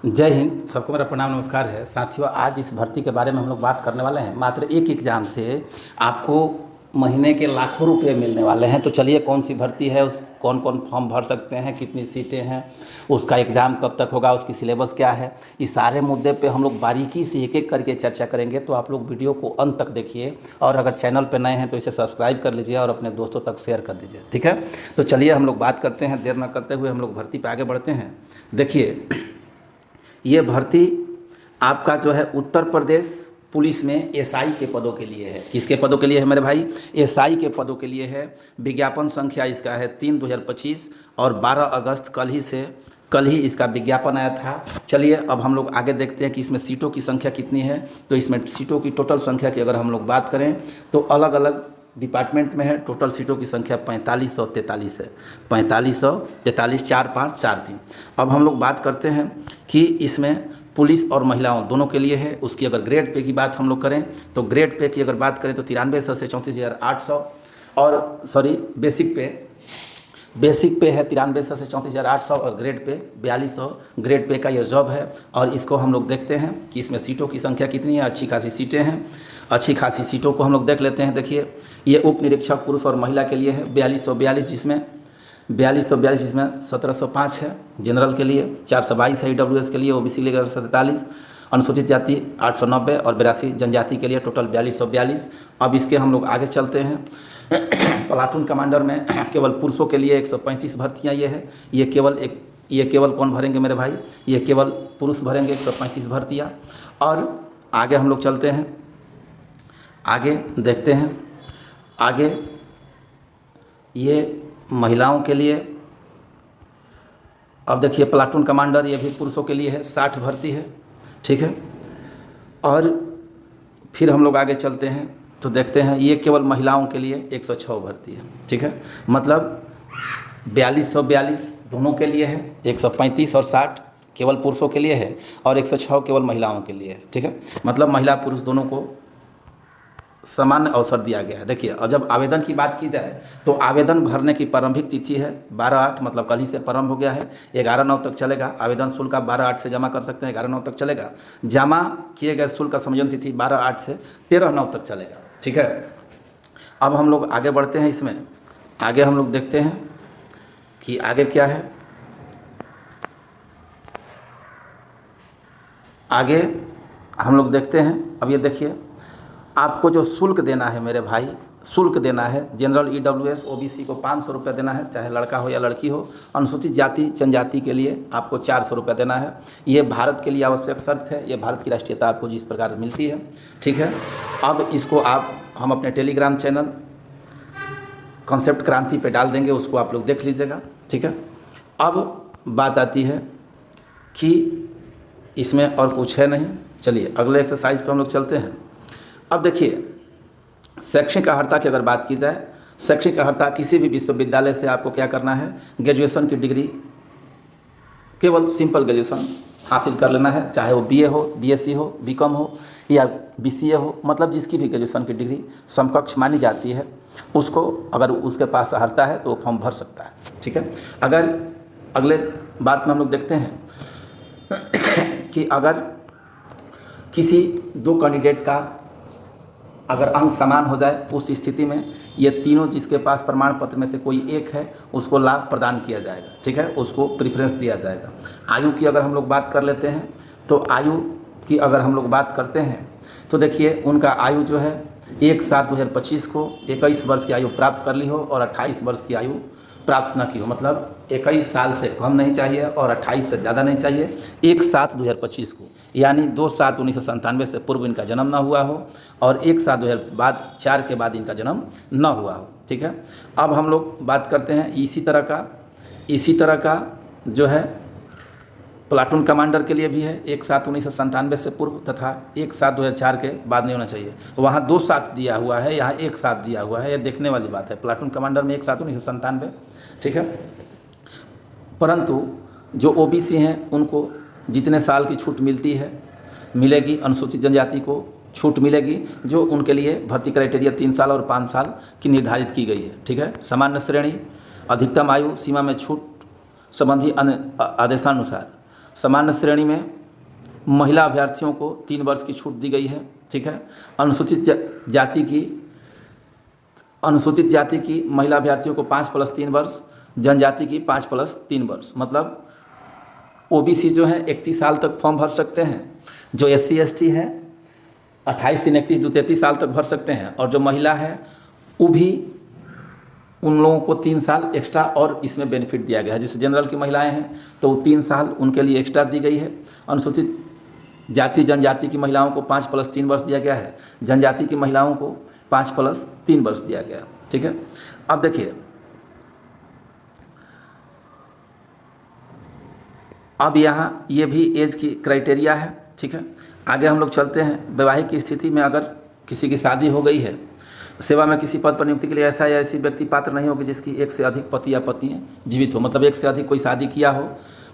जय हिंद। सबको मेरा प्रणाम नमस्कार है। साथियों, आज इस भर्ती के बारे में हम लोग बात करने वाले हैं। मात्र एक एग्ज़ाम से आपको महीने के लाखों रुपए मिलने वाले हैं। तो चलिए, कौन सी भर्ती है, उस कौन कौन फॉर्म भर सकते हैं, कितनी सीटें हैं, उसका एग्ज़ाम कब तक होगा, उसकी सिलेबस क्या है, इस सारे मुद्दे पे हम लोग बारीकी से एक एक करके चर्चा करेंगे। तो आप लोग वीडियो को अंत तक देखिए, और अगर चैनल पर नए हैं तो इसे सब्सक्राइब कर लीजिए और अपने दोस्तों तक शेयर कर दीजिए। ठीक है, तो चलिए हम लोग बात करते हैं। देर न करते हुए हम लोग भर्ती पर आगे बढ़ते हैं। देखिए, ये भर्ती आपका जो है उत्तर प्रदेश पुलिस में एसआई के पदों के लिए है। किसके पदों के लिए है मेरे भाई? एसआई के पदों के लिए है। विज्ञापन संख्या इसका है 3/2025 और 12 अगस्त कल ही इसका विज्ञापन आया था। चलिए अब हम लोग आगे देखते हैं कि इसमें सीटों की संख्या कितनी है। तो इसमें सीटों की टोटल संख्या की अगर हम लोग बात करें तो अलग अलग डिपार्टमेंट में है। टोटल सीटों की संख्या 4543 है। 4543, 4 5 4 3। अब हम लोग बात करते हैं कि इसमें पुलिस और महिलाओं दोनों के लिए है। उसकी अगर ग्रेड पे की बात हम लोग करें तो ग्रेड पे की अगर बात करें तो 9300 से 34,800, और सॉरी बेसिक पे है 9300 से 34,800, और ग्रेड पे 4200 ग्रेड पे का ये जॉब है। और इसको हम लोग देखते हैं कि इसमें सीटों की संख्या कितनी है। अच्छी खासी सीटें हैं। अच्छी खासी सीटों को हम लोग देख लेते हैं। देखिए, ये उप निरीक्षक पुरुष और महिला के लिए है 4242, जिसमें 1705 है जनरल के लिए, 422 है ईडब्ल्यूएस के लिए, ओबीसी के लिए 47, अनुसूचित जाति 890 और 82 जनजाति के लिए टोटल 4242। अब इसके हम लोग आगे चलते हैं। प्लाटून कमांडर में केवल पुरुषों के लिए 135 भर्तियाँ ये है। ये केवल कौन भरेंगे मेरे भाई? ये केवल पुरुष भरेंगे 135 भर्तियाँ। और आगे हम लोग चलते हैं, आगे देखते हैं। आगे ये महिलाओं के लिए, अब देखिए प्लाटून कमांडर ये भी पुरुषों के लिए है, 60 भर्ती है। ठीक है, और फिर हम लोग आगे चलते हैं तो देखते हैं ये केवल महिलाओं के लिए 106 भर्ती है। ठीक है, मतलब 4242 दोनों के लिए है, 135 और 60 केवल पुरुषों के लिए है, और 106 केवल महिलाओं के लिए है। ठीक है, मतलब महिला पुरुष दोनों को समान अवसर दिया गया है। देखिए, और जब आवेदन की बात की जाए तो आवेदन भरने की प्रारंभिक तिथि है 12/8, मतलब कल ही से प्रारंभ हो गया है। 11/9 तक चलेगा। आवेदन शुल्क आप 12/8 से जमा कर सकते हैं, 11/9 तक चलेगा। जमा किए गए शुल्क का संयोजन तिथि 12/8 से 13/9 तक चलेगा। ठीक है, अब हम लोग आगे बढ़ते हैं। इसमें आगे हम लोग देखते हैं कि आगे क्या है। आगे हम लोग देखते हैं, अब ये देखिए, आपको जो शुल्क देना है मेरे भाई, शुल्क देना है जनरल ईडब्ल्यूएस ओबीसी को 500 रुपये देना है, चाहे लड़का हो या लड़की हो। अनुसूचित जाति जनजाति के लिए आपको 400 रुपये देना है। ये भारत के लिए आवश्यक शर्त है। ये भारत की राष्ट्रीयता आपको जिस प्रकार मिलती है। ठीक है, अब इसको हम अपने टेलीग्राम चैनल कॉन्सेप्ट क्रांति पे डाल देंगे, उसको आप लोग देख लीजिएगा। ठीक है, अब बात आती है कि इसमें और कुछ है नहीं। चलिए अगले एक्सरसाइज पर हम लोग चलते हैं। अब देखिए, शैक्षणिक अर्हता की अगर बात की जाए, शैक्षणिक अर्हता किसी भी विश्वविद्यालय से आपको क्या करना है, ग्रेजुएशन की डिग्री, केवल सिंपल ग्रेजुएशन हासिल कर लेना है। चाहे वो बीए हो, बीएससी हो, बीकॉम हो या बीसीए हो, मतलब जिसकी भी ग्रेजुएशन की डिग्री समकक्ष मानी जाती है, उसको अगर उसके पास अर्हता है तो वो फॉर्म भर सकता है। ठीक है, अगर अगले बात में हम लोग देखते हैं कि अगर किसी दो कैंडिडेट का अगर अंक समान हो जाए, उस स्थिति में ये तीनों जिसके पास प्रमाण पत्र में से कोई एक है उसको लाभ प्रदान किया जाएगा। ठीक है, उसको प्रेफरेंस दिया जाएगा। आयु की अगर हम लोग बात कर लेते हैं तो आयु की अगर हम लोग बात करते हैं तो देखिए, उनका आयु जो है 1/7/2025 को 21 वर्ष की आयु प्राप्त कर ली हो और 28 वर्ष की आयु प्राप्त न की हो। मतलब 21 साल से कम नहीं चाहिए और 28 से ज़्यादा नहीं चाहिए। 1/7/2025 को, यानी 2/7/1997 से पूर्व इनका जन्म ना हुआ हो और 1/7/2004 के बाद इनका जन्म न हुआ हो। ठीक है, अब हम लोग बात करते हैं इसी तरह का जो है प्लाटून कमांडर के लिए भी है। 1/7/1997 से पूर्व तथा 1/7/2004 के बाद नहीं होना चाहिए। वहाँ 2/7 दिया हुआ है, यहाँ 1/7 दिया हुआ है। ये देखने वाली बात है। प्लाटून कमांडर में 1/7/1997। ठीक है, परंतु जो ओबीसी हैं उनको जितने साल की छूट मिलेगी। अनुसूचित जनजाति को छूट मिलेगी, जो उनके लिए भर्ती क्राइटेरिया 3 साल और 5 साल की निर्धारित की गई है। ठीक है, सामान्य श्रेणी, अधिकतम आयु सीमा में छूट संबंधी आदेशानुसार सामान्य श्रेणी में महिला अभ्यर्थियों को 3 वर्ष की छूट दी गई है, ठीक है। अनुसूचित जाति की महिला अभ्यर्थियों को 5+3 वर्ष, जनजाति की 5+3 वर्ष, मतलब ओबीसी जो है 31 साल तक फॉर्म भर सकते हैं, जो SC ST है 28, 3, 31, 2, 33 साल तक भर सकते हैं, और जो महिला है वो भी उन लोगों को 3 साल एक्स्ट्रा और इसमें बेनिफिट दिया गया है। जैसे जनरल की महिलाएं हैं तो 3 साल उनके लिए एक्स्ट्रा दी गई है। अनुसूचित जाति जनजाति की महिलाओं को 5+3 वर्ष दिया गया है, जनजाति की महिलाओं को 5+3 वर्ष दिया गया है, ठीक है। अब देखिए, अब यहाँ ये भी एज की क्राइटेरिया है, ठीक है। आगे हम लोग चलते हैं। वैवाहिक स्थिति में अगर किसी की शादी हो गई है, सेवा में किसी पद पर नियुक्ति के लिए ऐसा या ऐसी व्यक्ति पात्र नहीं होगी जिसकी एक से अधिक पति या पत्नी जीवित हो, मतलब एक से अधिक कोई शादी किया हो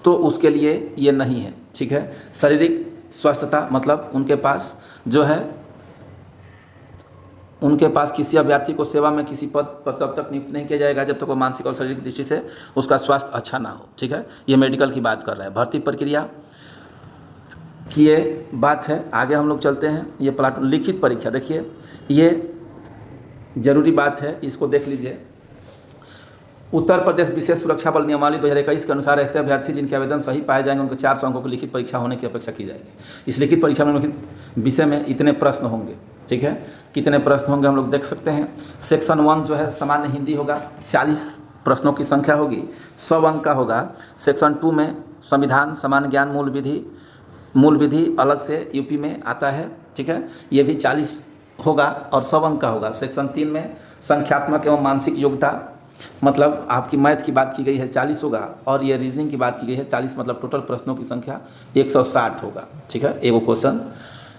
तो उसके लिए ये नहीं है, ठीक है। शारीरिक स्वस्थता, मतलब उनके पास जो है, उनके पास किसी अभ्यर्थी को सेवा में किसी पद पर तब तक नियुक्त नहीं किया जाएगा जब तक वो मानसिक और शारीरिक दृष्टि से उसका स्वास्थ्य अच्छा ना हो, ठीक है। ये मेडिकल की बात कर रहा है। भर्ती प्रक्रिया की ये बात है। आगे हम लोग चलते हैं। ये प्लाटून लिखित परीक्षा, देखिए ये जरूरी बात है, इसको देख लीजिए। उत्तर प्रदेश विशेष सुरक्षा बल नियमावली 2021 के अनुसार ऐसे अभ्यर्थी जिनके आवेदन सही पाए जाएंगे उनके 400 अंकों की लिखित परीक्षा होने की अपेक्षा की जाएगी। इस लिखित परीक्षा में लिखित विषय में इतने प्रश्न होंगे, ठीक है। कितने प्रश्न होंगे हम लोग देख सकते हैं। सेक्शन 1 जो है सामान्य हिंदी होगा, 40 प्रश्नों की संख्या होगी, 100 अंक का होगा। सेक्शन 2 में संविधान, सामान्य ज्ञान, मूल विधि अलग से यूपी में आता है, ठीक है, ये भी 40 होगा और 100 अंक का होगा। सेक्शन 3 में संख्यात्मक एवं मानसिक योग्यता, मतलब आपकी मैथ की बात की गई है, 40 होगा, और ये रीजनिंग की बात की गई है 40, मतलब टोटल प्रश्नों की संख्या 160 होगा, ठीक है। एगो क्वेश्चन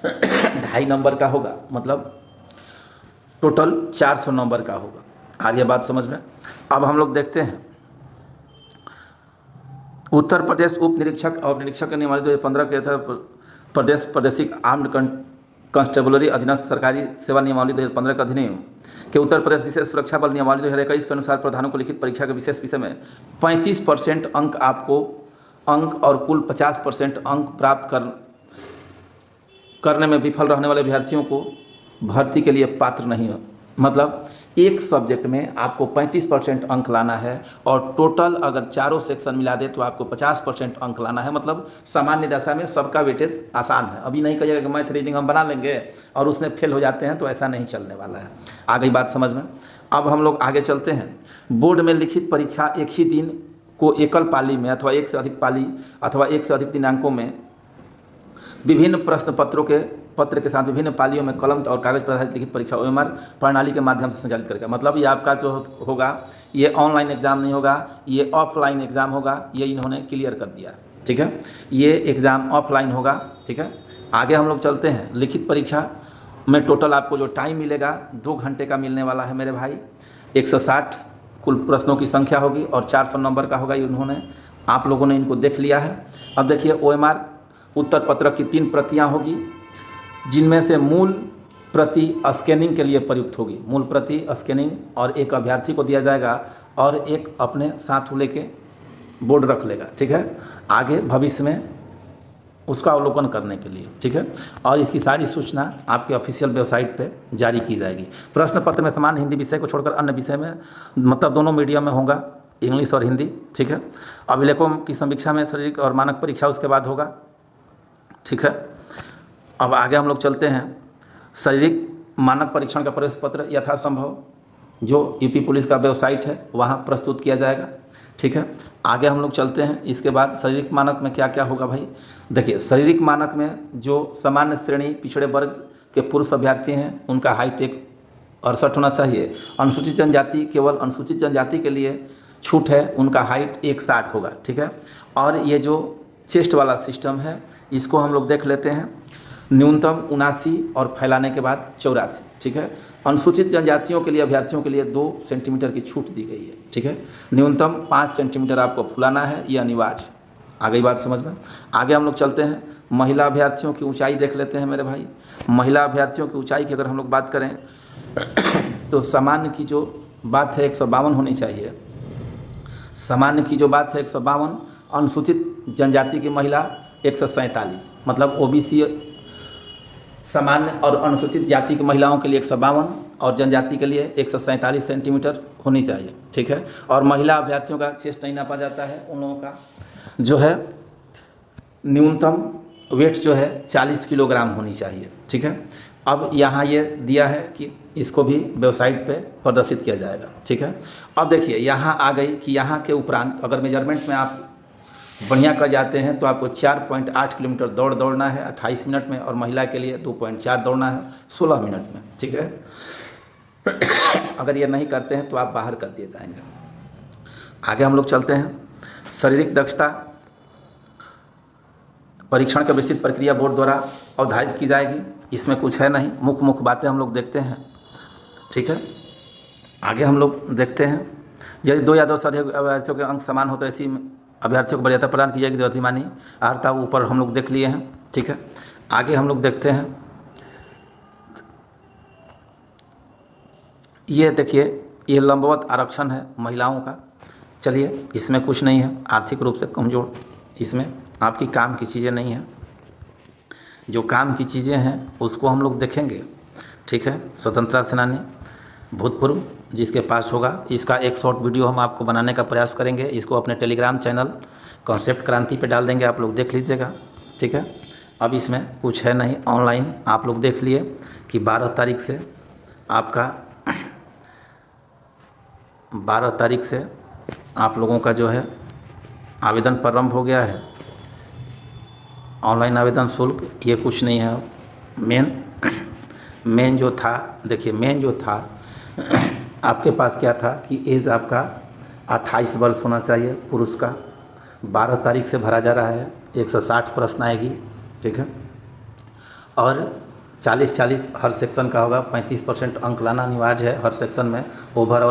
2.5 नंबर का होगा, मतलब टोटल 400 नंबर का होगा। आगे बात समझ में। अब हम लोग देखते हैं उत्तर प्रदेश उप निरीक्षक और निरीक्षक के नियमावली 2015 के तहत प्रादेशिक आर्म्ड कांस्टेबलरी अधीनस्थ सरकारी सेवा नियमावली 2015 का अधिनियम के उत्तर प्रदेश विशेष सुरक्षा बल नियमावली 2021 के अनुसार प्रधानों को लिखित परीक्षा के विशेष विषय में 35% अंक आपको अंक और कुल 50% अंक प्राप्त करने में विफल रहने वाले अभ्यर्थियों को भर्ती के लिए पात्र नहीं हो। मतलब एक सब्जेक्ट में आपको 35% अंक लाना है और टोटल अगर चारों सेक्शन मिला दे तो आपको 50% अंक लाना है। मतलब सामान्य दशा में सबका वेटेज आसान है। अभी नहीं कहिएगा कि मैथ रीडिंग हम बना लेंगे और उसमें फेल हो जाते हैं, तो ऐसा नहीं चलने वाला है। आ गई बात समझ में। अब हम लोग आगे चलते हैं। बोर्ड में लिखित परीक्षा एक ही दिन को एकल पाली में अथवा एक से अधिक पाली अथवा एक से अधिक दिनांकों में विभिन्न प्रश्न पत्र के साथ विभिन्न पालियों में कलम और कागज पर आधारित लिखित परीक्षा OMR प्रणाली के माध्यम से संचालित करेगा। मतलब ये आपका जो होगा ये ऑनलाइन एग्ज़ाम नहीं होगा, ये ऑफलाइन एग्ज़ाम होगा, ये इन्होंने क्लियर कर दिया, ठीक है। ये एग्ज़ाम ऑफलाइन होगा, ठीक है। आगे हम लोग चलते हैं। लिखित परीक्षा में टोटल आपको जो टाइम मिलेगा 2 घंटे का मिलने वाला है मेरे भाई। 160 कुल प्रश्नों की संख्या होगी और 400 नंबर का होगा। इन्होंने आप लोगों ने इनको देख लिया है। अब देखिए OMR उत्तर पत्रक की 3 प्रतियाँ होगी, जिनमें से मूल प्रति स्कैनिंग के लिए प्रयुक्त होगी। मूल प्रति स्कैनिंग और एक अभ्यर्थी को दिया जाएगा और एक अपने साथ लेके बोर्ड रख लेगा, ठीक है, आगे भविष्य में उसका अवलोकन करने के लिए, ठीक है। और इसकी सारी सूचना आपके ऑफिशियल वेबसाइट पे जारी की जाएगी। प्रश्न पत्र में समान हिंदी विषय को छोड़कर अन्य विषय में, मतलब दोनों मीडियम में होगा, इंग्लिश और हिंदी, ठीक है। अभिलेखों की समीक्षा में शारीरिक और मानक परीक्षा उसके बाद होगा, ठीक है। अब आगे हम लोग चलते हैं। शारीरिक मानक परीक्षण का प्रवेश पत्र यथासंभव जो यूपी पुलिस का वेबसाइट है वहाँ प्रस्तुत किया जाएगा, ठीक है। आगे हम लोग चलते हैं। इसके बाद शारीरिक मानक में क्या क्या होगा भाई, देखिए शारीरिक मानक में जो सामान्य श्रेणी पिछड़े वर्ग के पुरुष अभ्यर्थी हैं उनका हाइट 168 होना चाहिए। अनुसूचित जनजाति, केवल अनुसूचित जनजाति के लिए छूट है, उनका हाइट 160 होगा, ठीक है। और ये जो चेस्ट वाला सिस्टम है इसको हम लोग देख लेते हैं। न्यूनतम 79 और फैलाने के बाद 84, ठीक है। अनुसूचित जनजातियों के लिए अभ्यर्थियों के लिए 2 सेंटीमीटर की छूट दी गई है, ठीक है। न्यूनतम 5 सेंटीमीटर आपको फुलाना है, ये अनिवार्य। आ गई बात समझ में। आगे हम लोग चलते हैं। महिला अभ्यर्थियों की ऊंचाई देख लेते हैं मेरे भाई। महिला अभ्यर्थियों की ऊंचाई की अगर हम लोग बात करें तो सामान्य की जो बात है 152 होनी चाहिए। सामान्य की जो बात है 152। अनुसूचित जनजाति की महिला 147, मतलब ओबीसी सामान्य और अनुसूचित जाति की महिलाओं के लिए 152 और जनजाति के लिए 147 सेंटीमीटर होनी चाहिए, ठीक है। और महिला अभ्यर्थियों का चेस्ट नहीं नापा जाता है, उन लोगों का जो है न्यूनतम वेट जो है 40 किलोग्राम होनी चाहिए, ठीक है। अब यहाँ ये दिया है कि इसको भी वेबसाइट पे प्रदर्शित किया जाएगा, ठीक है। अब देखिए यहाँ आ गई कि यहाँ के उपरांत अगर मेजरमेंट में आप बढ़िया कर जाते हैं तो आपको 4.8 किलोमीटर दौड़ना है 28 मिनट में, और महिला के लिए 2.4 दौड़ना है 16 मिनट में, ठीक है। अगर ये नहीं करते हैं तो आप बाहर कर दिए जाएंगे। आगे हम लोग चलते हैं। शारीरिक दक्षता परीक्षण की विस्तृत प्रक्रिया बोर्ड द्वारा अवधारित की जाएगी, इसमें कुछ है नहीं, मुख्य बातें हम लोग देखते हैं, ठीक है। आगे हम लोग देखते हैं, यदि 2 या 2 से अधिक अभ्यर्थियों के अंक समान हो तो ऐसी अभ्यर्थियों को वरीयता प्रदान की जाएगी। जो अधिमानी अर्हता ऊपर हम लोग देख लिए हैं, ठीक है। आगे हम लोग देखते हैं, ये देखिए ये लंबवत आरक्षण है महिलाओं का। चलिए इसमें कुछ नहीं है, आर्थिक रूप से कमज़ोर, इसमें आपकी काम की चीज़ें नहीं हैं। जो काम की चीज़ें हैं उसको हम लोग देखेंगे, ठीक है। स्वतंत्रता सेनानी भूतपूर्व जिसके पास होगा, इसका एक शॉर्ट वीडियो हम आपको बनाने का प्रयास करेंगे। इसको अपने टेलीग्राम चैनल कॉन्सेप्ट क्रांति पे डाल देंगे, आप लोग देख लीजिएगा, ठीक है। अब इसमें कुछ है नहीं, ऑनलाइन आप लोग देख लिए कि 12 तारीख से आपका 12 तारीख से आप लोगों का जो है आवेदन प्रारंभ हो गया है। ऑनलाइन आवेदन शुल्क ये कुछ नहीं है। मेन जो था, देखिए मेन जो था आपके पास क्या था कि एज आपका 28 वर्ष होना चाहिए पुरुष का। 12 तारीख से भरा जा रहा है, 160 प्रश्न आएगी, ठीक है। और 40-40 हर सेक्शन का होगा, 35% अंक लाना अनिवार्य है हर सेक्शन में। ओवरऑल